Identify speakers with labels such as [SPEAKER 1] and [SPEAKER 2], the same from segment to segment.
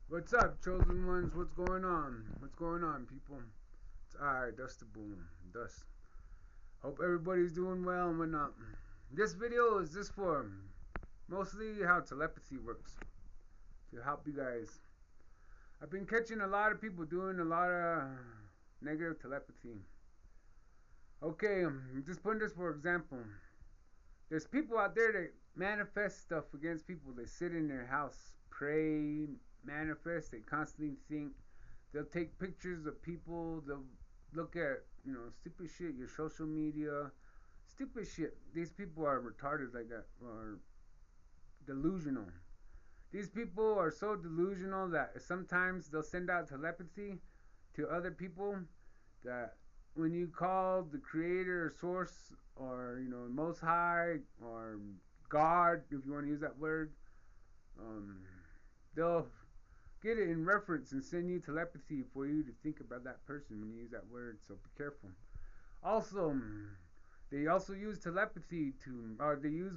[SPEAKER 1] What's up, chosen ones? What's going on? What's going on, people? It's I, Dust the Boom. Dust. Hope everybody's doing well and whatnot. This video is just for mostly how telepathy works to help you guys. I've been catching a lot of people doing a lot of negative telepathy. Okay, just putting this for example. There's people out there that manifest stuff against people. They sit in their house, pray, manifest. They constantly think. They'll take pictures of people. They'll look at, stupid shit, your social media. Stupid shit. These people are retarded like that, or delusional. These people are so delusional that sometimes they'll send out telepathy to other people that when you call the creator or source or most high or God, if you want to use that word, they'll get it in reference and send you telepathy for you to think about that person when you use that word. So be careful. Also, they also use telepathy to, or they use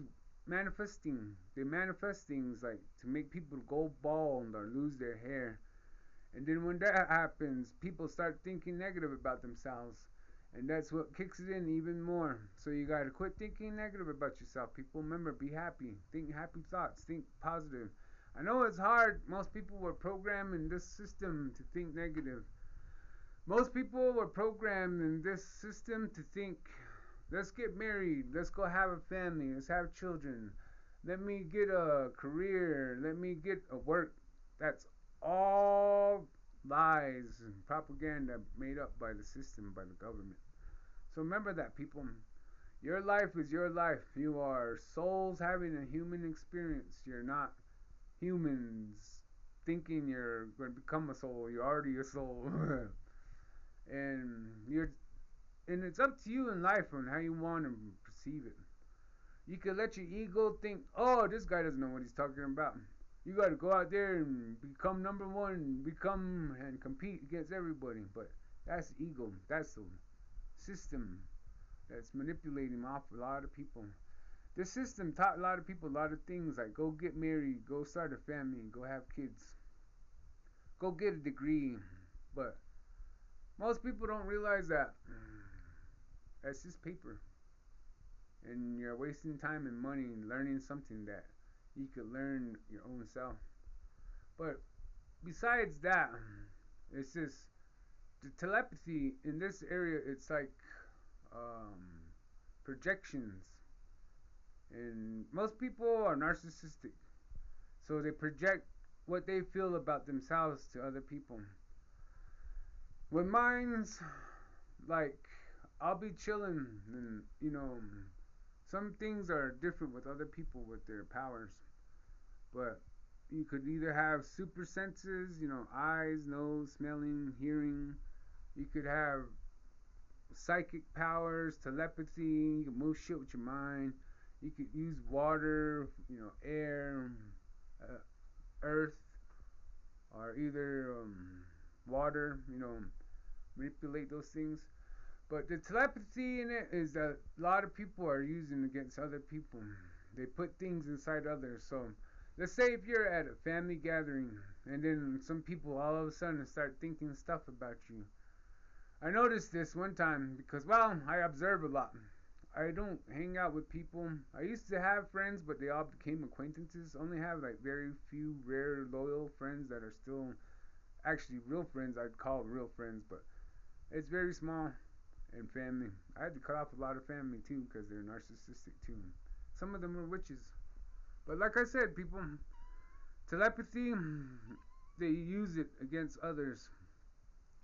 [SPEAKER 1] manifesting. They manifest things like to make people go bald or lose their hair. And then when that happens, people start thinking negative about themselves. And that's what kicks it in even more. So you gotta quit thinking negative about yourself, people. Remember, be happy. Think happy thoughts. Think positive. I know it's hard. Most people were programmed in this system to think negative. Most people were programmed in this system to think, let's get married, let's go have a family, let's have children, let me get a career, let me get a work. That's all lies and propaganda made up by the system, by the government. So remember that, people. Your life is your life. You are souls having a human experience. You're not humans thinking you're going to become a soul. You're already a soul. And it's up to you in life on how you want to perceive it. You could let your ego think, oh, this guy doesn't know what he's talking about. You got to go out there and become number one, become and compete against everybody. But that's ego. That's the system that's manipulating off a lot of people. This system taught a lot of people a lot of things like go get married, go start a family, go have kids, go get a degree. But most people don't realize that that's just paper. And you're wasting time and money learning something that you could learn your own self. But besides that, it's just the telepathy in this area. It's like um, projections, and most people are narcissistic, so they project what they feel about themselves to other people. With mine's like I'll be chilling, and some things are different with other people with their powers, but you could either have super senses, eyes, nose, smelling, hearing. You could have psychic powers, telepathy. You can move shit with your mind. You could use water, air, uh, earth, or either water. Manipulate those things. But the telepathy in it is that a lot of people are using against other people. They put things inside others. So let's say if you're at a family gathering and then some people all of a sudden start thinking stuff about you. I noticed this one time because, well, I observe a lot. I don't hang out with people. I used to have friends, but they all became acquaintances. Only have like very few rare loyal friends that are still actually real friends. I'd call real friends, but it's very small. And family. I had to cut off a lot of family too because they're narcissistic too. Some of them are witches. But like I said, people, telepathy, they use it against others.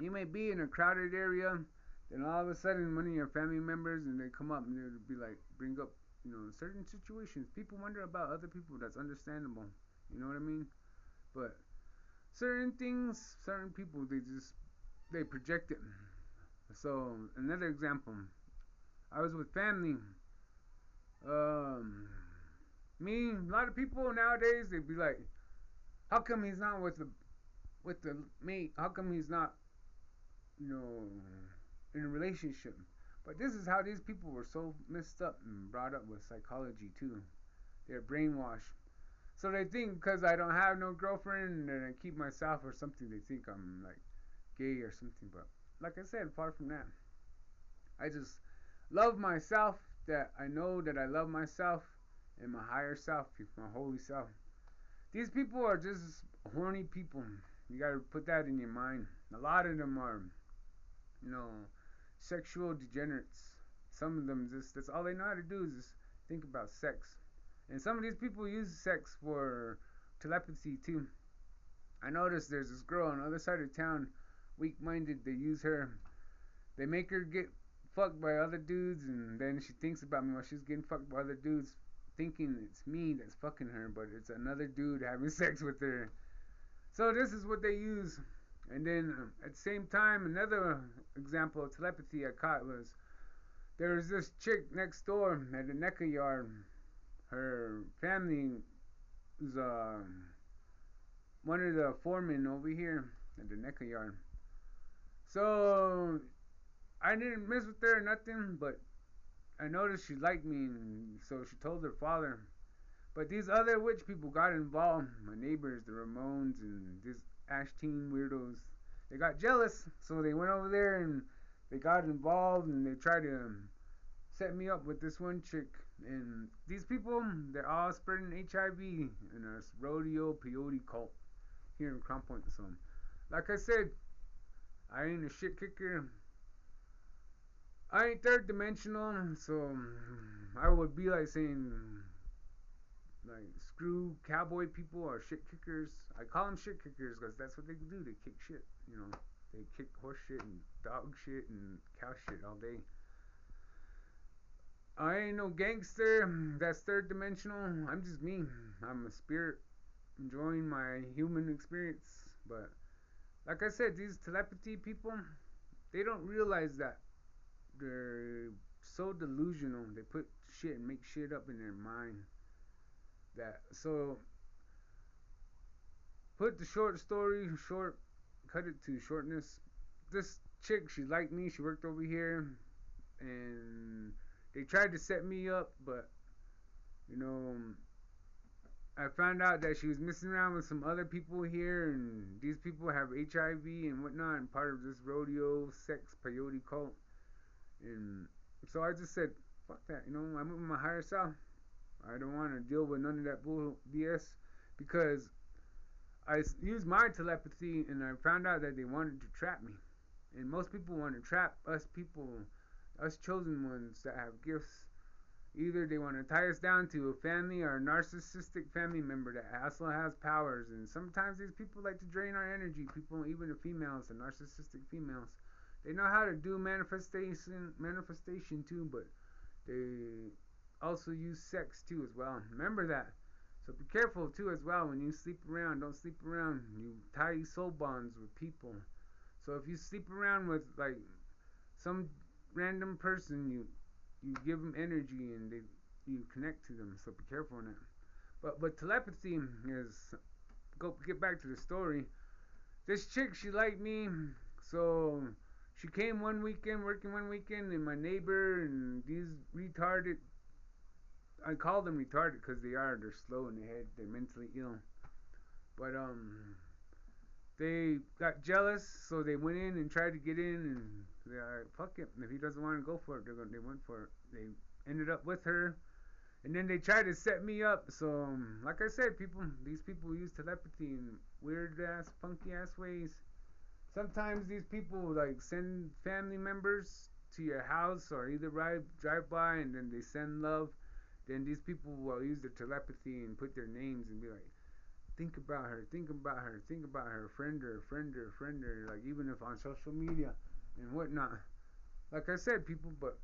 [SPEAKER 1] You may be in a crowded area, then all of a sudden one of your family members and they come up and they'll be like, bring up, certain situations. People wonder about other people. That's understandable. You know what I mean? But certain things, certain people, they project it. So another example, I was with family. Um, Me, a lot of people nowadays they'd be like, how come he's not with the mate? How come he's not, in a relationship? But this is how these people were so messed up and brought up with psychology too. They're brainwashed. So they think because I don't have no girlfriend and I keep myself or something, they think I'm like gay or something. But like I said, far from that. I just love myself. That I know that I love myself and my higher self, my holy self. These people are just horny people. You gotta put that in your mind. A lot of them are, you know, sexual degenerates. Some of them just that's all they know how to do is just think about sex. And some of these people use sex for telepathy too. I noticed there's this girl on the other side of town, weak-minded. They use her. They make her get fucked by other dudes, and then she thinks about me while she's getting fucked by other dudes, thinking it's me that's fucking her, but it's another dude having sex with her. So this is what they use. And then at the same time, another example of telepathy I caught was there was this chick next door at the NECA yard. Her family was one of the foremen over here at the NECA yard. So I didn't mess with her or nothing, but I noticed she liked me, and so she told her father. But these other witch people got involved. My neighbors, the Ramones, and these Ash Teen weirdos, they got jealous, so they went over there and they got involved, and they tried to set me up with this one chick. And these people, they're all spreading HIV in a rodeo peyote cult here in Crown Point. So, like I said, I ain't a shit kicker. I ain't third dimensional, so I would be like saying, like, screw cowboy people or shit kickers. I call them shit kickers because that's what they do. They kick shit, you know. They kick horse shit and dog shit and cow shit all day. I ain't no gangster that's third dimensional. I'm just me. I'm a spirit enjoying my human experience. But like I said, these telepathy people, they don't realize that they're so delusional. They put shit and make shit up in their mind. That so put the short story short, cut it to shortness. This chick, she liked me. She worked over here, and they tried to set me up, but you know, I found out that she was messing around with some other people here, and these people have HIV and whatnot, and part of this rodeo sex peyote cult. And so I just said, fuck that, you know, I'm with my higher self. I don't want to deal with none of that bull BS because I used my telepathy and I found out that they wanted to trap me. And most people want to trap us people, us chosen ones that have gifts. Either they want to tie us down to a family or a narcissistic family member that also has powers. And sometimes these people like to drain our energy. People, even the females, the narcissistic females, they know how to do manifestation too, but they also use sex too as well. Remember that. So be careful too as well when you sleep around. Don't sleep around. You tie soul bonds with people. So if you sleep around with like some random person, you give them energy and you connect to them. So be careful on that. But telepathy is, go get back to the story. This chick, she liked me, so she came one weekend, working one weekend, and my neighbor and these retarded, I call them retarded because they are. They're slow in the head. They're mentally ill. But they got jealous, so they went in and tried to get in, and they're like, fuck it. If he doesn't want to go for it, they went for it. They ended up with her, and then they tried to set me up. So, like I said, these people use telepathy in weird ass, funky ass ways. Sometimes these people like send family members to your house or either drive by and then they send love. Then these people will use their telepathy and put their names and be like, think about her, think about her, think about her, friend her, friend her, friend her, like even if on social media and whatnot. Like I said, people, but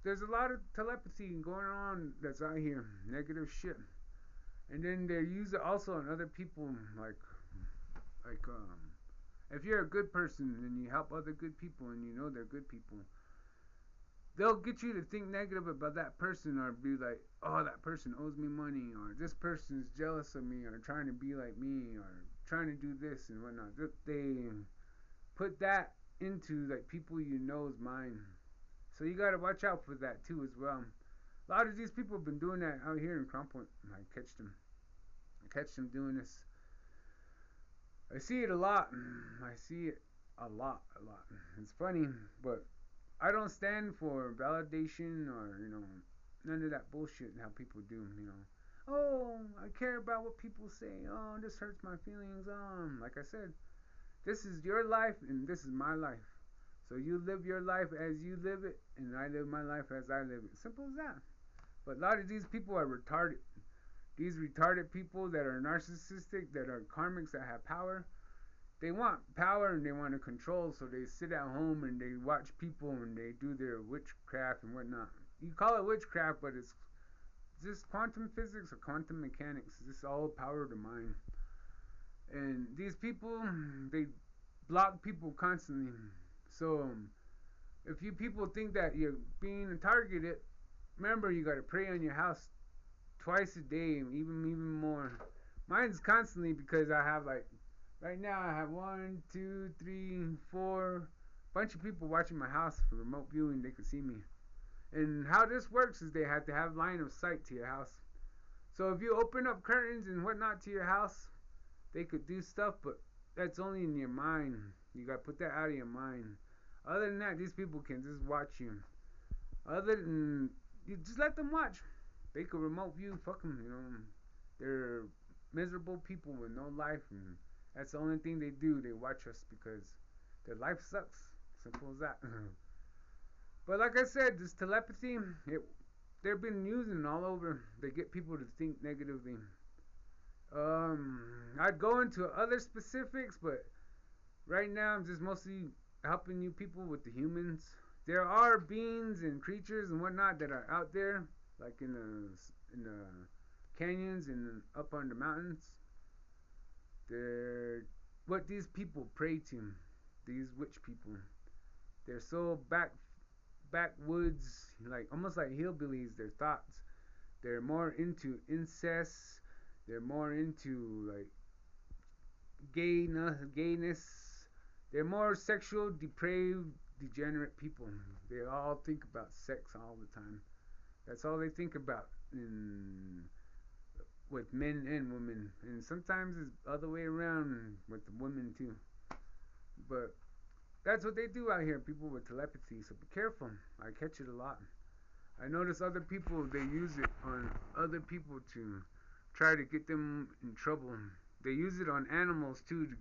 [SPEAKER 1] there's a lot of telepathy going on that's out here, negative shit. And then they use it also on other people, like if you're a good person and you help other good people and you know they're good people, they'll get you to think negative about that person or be like, oh, that person owes me money, or this person's jealous of me, or trying to be like me, or trying to do this and whatnot. They put that into like people you know's mind. So you gotta watch out for that too as well. A lot of these people have been doing that out here in Crown Point. I catch them. I catch them doing this. I see it a lot. I see it a lot, a lot. It's funny, but I don't stand for validation or none of that bullshit. How people do, Oh, I care about what people say. Oh, this hurts my feelings. Like I said, this is your life and this is my life. So you live your life as you live it, and I live my life as I live it. Simple as that. But a lot of these people are retarded. These retarded people that are narcissistic, that are karmics, that have power, they want power and they want to control, so they sit at home and they watch people and they do their witchcraft and whatnot. You call it witchcraft, but it's just quantum physics or quantum mechanics. It's just all power of the mind. And these people, they block people constantly. So if you people think that you're being targeted, remember you gotta pray on your house twice a day, even more. Mine's constantly because I have like right now I have one, two, three, four bunch of people watching my house for remote viewing. They can see me. And how this works is they have to have line of sight to your house. So if you open up curtains and whatnot to your house, they could do stuff, but that's only in your mind. You gotta put that out of your mind. Other than that, these people can just watch you. Other than you just let them watch. They could remote view. Fuck them. They're miserable people with no life, and that's the only thing they do. They watch us because their life sucks. Simple as that. But like I said, this telepathy, they've been using it all over. They get people to think negatively. I'd go into other specifics, but right now I'm just mostly helping you people with the humans. There are beings and creatures and whatnot that are out there, like in the canyons and up on the mountains. They're what these people pray to. These witch people. They're so backwoods, like almost like hillbillies. Their thoughts. They're more into incest. They're more into like gayness. They're more sexual, depraved, degenerate people. They all think about sex all the time. That's all they think about with men and women, and sometimes it's the other way around with the women too. But that's what they do out here, people with telepathy. So be careful. I catch it a lot. I notice other people they use it on other people to try to get them in trouble. They use it on animals too to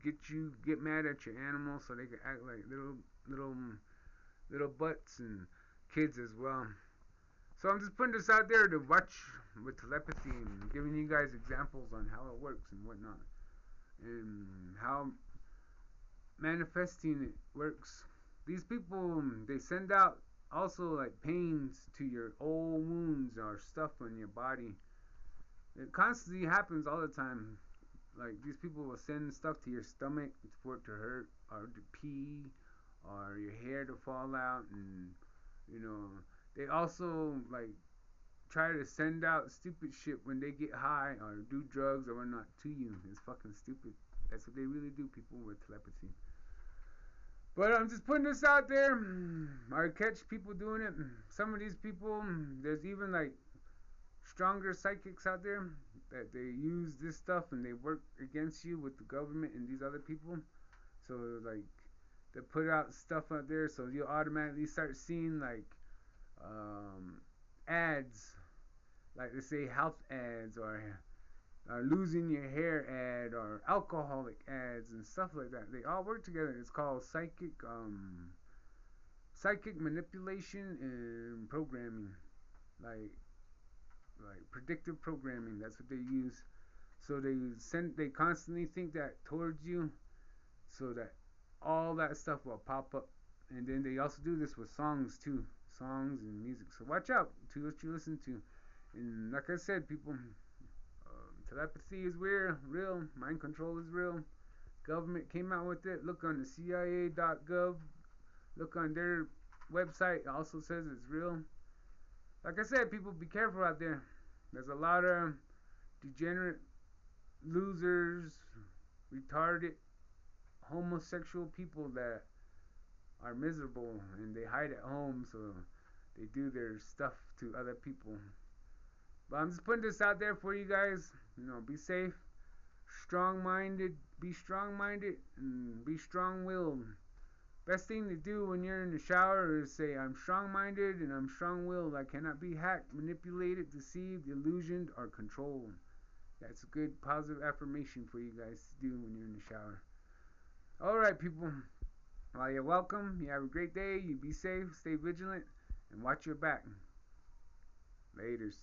[SPEAKER 1] get mad at your animal so they can act like little little butts and kids as well. So I'm just putting this out there to watch with telepathy and giving you guys examples on how it works and whatnot, and how manifesting it works. These people they send out also like pains to your old wounds or stuff on your body. It constantly happens all the time. Like these people will send stuff to your stomach for it to hurt or to pee or your hair to fall out, and you know they also like try to send out stupid shit when they get high or do drugs or whatnot to you. It's fucking stupid. That's what they really do, people with telepathy. But I'm just putting this out there. I catch people doing it. Some of these people, there's even like stronger psychics out there that they use this stuff and they work against you with the government and these other people. So like they put out stuff out there, so you automatically start seeing like ads, like they say health ads or losing your hair ad or alcoholic ads and stuff like that. They all work together. It's called psychic manipulation and programming, like predictive programming. That's what they use. So they constantly think that towards you, so that all that stuff will pop up. And then they also do this with songs too, songs and music. So watch out to what you listen to. And like I said, people, telepathy is real. Mind control is real. Government came out with it. Look on the CIA.gov. Look on their website. It also says it's real. Like I said, people, be careful out there. There's a lot of degenerate losers, retarded, homosexual people that are miserable and they hide at home, so they do their stuff to other people. But I'm just putting this out there for you guys. Be safe. Strong-minded, be strong-minded, and be strong-willed. Best thing to do when you're in the shower is say, I'm strong-minded and I'm strong-willed. I cannot be hacked, manipulated, deceived, illusioned, or controlled. That's a good positive affirmation for you guys to do when you're in the shower. Alright, people. Well, you're welcome. You have a great day. You be safe, stay vigilant, and watch your back. Laters.